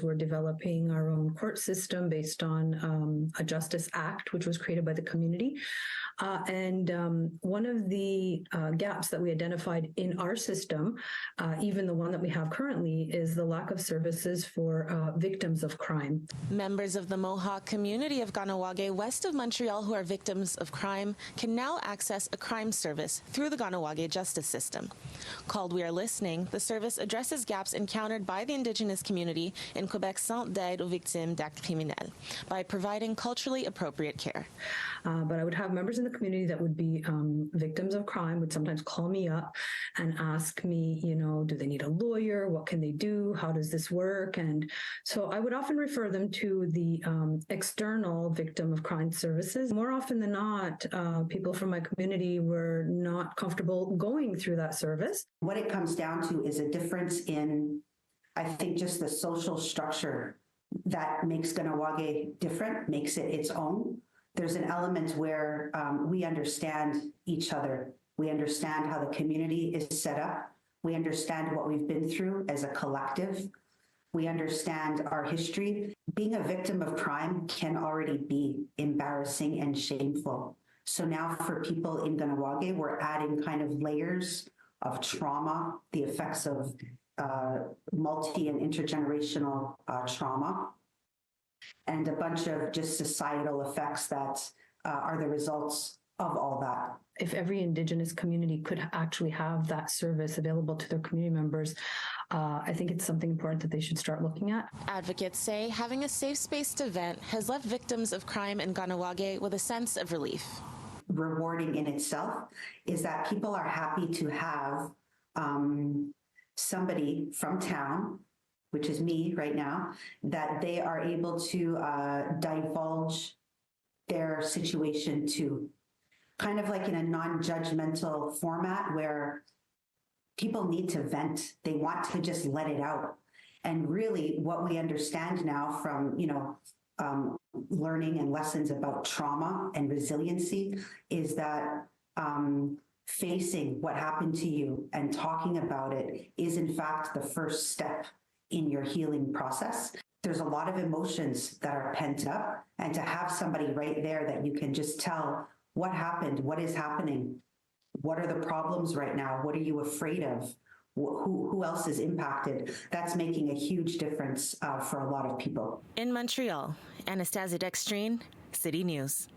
We're developing our own court system based on a Justice Act, which was created by the community. And one of the gaps that we identified in our system, even the one that we have currently, is the lack of services for victims of crime. Members of the Mohawk community of Kahnawake, west of Montreal, who are victims of crime, can now access a crime service through the Kahnawake justice system. Called We Are Listening, the service addresses gaps encountered by the Indigenous community in Quebec's Centre d'aide aux victimes d'actes criminels by providing culturally appropriate care. But I would have members in the community that would be victims of crime would sometimes call me up and ask me, do they need a lawyer? What can they do? How does this work? And so I would often refer them to the external victim of crime services. More often than not, people from my community were not comfortable going through that service. What it comes down to is a difference in, I think, just the social structure that makes Kahnawake different, makes it its own. There's an element where we understand each other. We understand how the community is set up. We understand what we've been through as a collective. We understand our history. Being a victim of crime can already be embarrassing and shameful. So now for people in Kahnawake, we're adding kind of layers of trauma, the effects of multi and intergenerational trauma, and a bunch of just societal effects that are the results of all that. If every Indigenous community could actually have that service available to their community members, I think it's something important that they should start looking at. Advocates say having a safe-spaced event has left victims of crime in Kahnawake with a sense of relief. Rewarding in itself is that people are happy to have somebody from town, which is me right now, that they are able to divulge their situation to, kind of like in a non-judgmental format where people need to vent. They want to just let it out. And really what we understand now from, learning and lessons about trauma and resiliency is that facing what happened to you and talking about it is in fact the first step in your healing process. There's a lot of emotions that are pent up, and to have somebody right there that you can just tell what happened, what is happening, what are the problems right now, what are you afraid of, who else is impacted, that's making a huge difference for a lot of people. In Montreal, Anastasia Dextrene, City News.